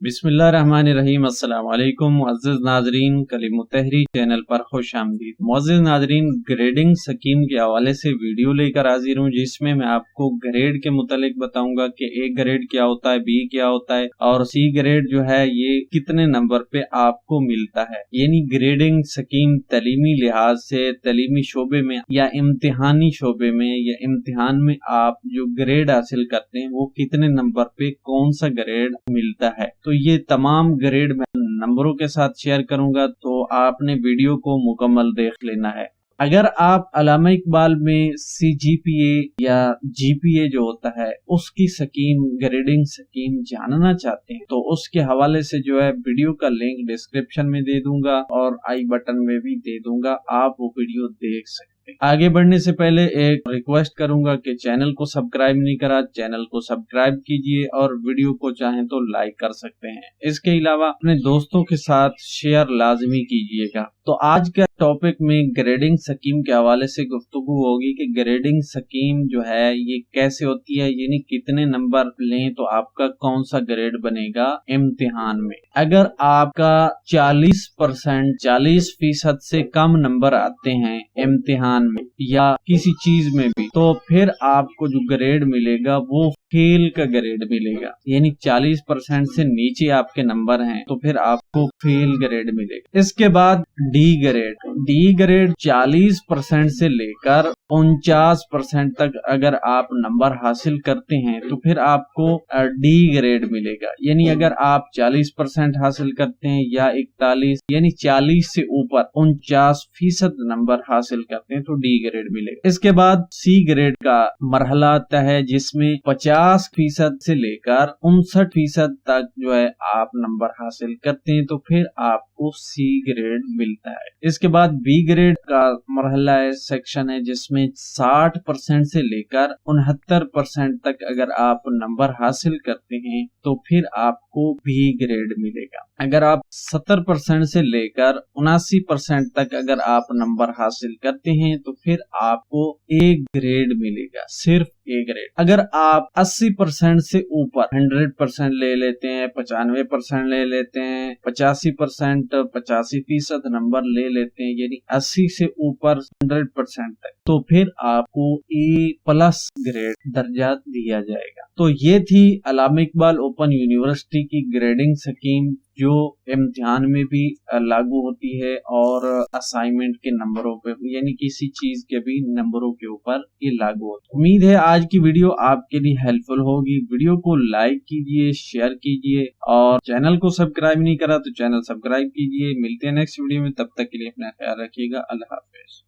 بسم اللہ الرحمن الرحیم۔ السلام علیکم معزز ناظرین، کلیم التحریر چینل پر خوش آمدید۔ معزز ناظرین، گریڈنگ سکیم کے حوالے سے ویڈیو لے کر حاضر ہوں، جس میں آپ کو گریڈ کے متعلق بتاؤں گا کہ اے گریڈ کیا ہوتا ہے، بی کیا ہوتا ہے اور سی گریڈ جو ہے یہ کتنے نمبر پہ آپ کو ملتا ہے۔ یعنی گریڈنگ سکیم تعلیمی لحاظ سے تعلیمی شعبے میں یا امتحانی شعبے میں یا امتحان میں آپ جو گریڈ حاصل کرتے ہیں وہ کتنے نمبر پہ کون سا گریڈ ملتا ہے۔ تو یہ تمام گریڈ میں نمبروں کے ساتھ شیئر کروں گا، تو آپ نے ویڈیو کو مکمل دیکھ لینا ہے۔ اگر آپ علامہ اقبال میں سی جی پی اے یا جی پی اے جو ہوتا ہے اس کی سکیم، گریڈنگ سکیم جاننا چاہتے ہیں تو اس کے حوالے سے جو ہے ویڈیو کا لنک ڈسکرپشن میں دے دوں گا اور آئی بٹن میں بھی دے دوں گا، آپ وہ ویڈیو دیکھ سکتے ہیں۔ آگے بڑھنے سے پہلے ایک ریکویسٹ کروں گا کہ چینل کو سبسکرائب نہیں کرا، چینل کو سبسکرائب کیجئے اور ویڈیو کو چاہیں تو لائک کر سکتے ہیں۔ اس کے علاوہ اپنے دوستوں کے ساتھ شیئر لازمی کیجئے گا۔ تو آج کا ٹاپک میں گریڈنگ سکیم کے حوالے سے گفتگو ہوگی کہ گریڈنگ سکیم جو ہے یہ کیسے ہوتی ہے، یعنی کتنے نمبر لیں تو آپ کا کون سا گریڈ بنے گا امتحان میں۔ اگر آپ کا 40% سے کم نمبر آتے ہیں امتحان میں یا کسی چیز میں بھی، تو پھر آپ کو جو گریڈ ملے گا وہ فیل کا گریڈ ملے گا۔ یعنی 40% سے نیچے آپ کے نمبر ہیں تو پھر آپ کو فیل گریڈ ملے گا۔ اس کے بعد ڈی گریڈ 40% سے لے کر 49% تک اگر آپ نمبر حاصل کرتے ہیں تو پھر آپ کو ڈی گریڈ ملے گا۔ یعنی اگر آپ 40% حاصل کرتے ہیں یا 41 یعنی 40 سے اوپر 49% نمبر حاصل کرتے ہیں تو ڈی گریڈ ملے گا۔ اس کے بعد سی گریڈ کا مرحلہ آتا ہے جس میں 50% سے لے کر 59% تک جو ہے آپ نمبر حاصل کرتے ہیں تو پھر آپ کو سی گریڈ ملتا ہے۔ اس کے بعد بی گریڈ کا مرحلہ سیکشن ہے جس میں 60% سے لے کر 69% تک اگر آپ نمبر حاصل کرتے ہیں تو پھر آپ کو بی گریڈ ملے گا۔ اگر آپ 70% سے لے کر 79% تک اگر آپ نمبر حاصل کرتے ہیں تو پھر آپ کو اے گریڈ ملے گا، صرف اے گریڈ۔ اگر آپ 80% سے اوپر 100% لے لیتے ہیں، 95% لے لیتے ہیں، 85% نمبر لے لیتے ہیں، یعنی 80 سے اوپر 100% تک، تو پھر آپ کو اے پلس گریڈ درجہ دیا جائے گا۔ تو یہ تھی علامہ اقبال اوپن یونیورسٹی کی گریڈنگ سکیم جو امتحان میں بھی لاگو ہوتی ہے اور اسائنمنٹ کے نمبروں پہ، یعنی کسی چیز کے بھی نمبروں کے اوپر یہ لاگو ہوتی ہے۔ امید ہے آج کی ویڈیو آپ کے لیے ہیلپ فل ہوگی۔ ویڈیو کو لائک کیجئے، شیئر کیجئے اور چینل کو سبسکرائب نہیں کرا تو چینل سبسکرائب کیجئے۔ ملتے ہیں نیکسٹ ویڈیو میں، تب تک کے لیے اپنا خیال رکھیے گا۔ اللہ حافظ۔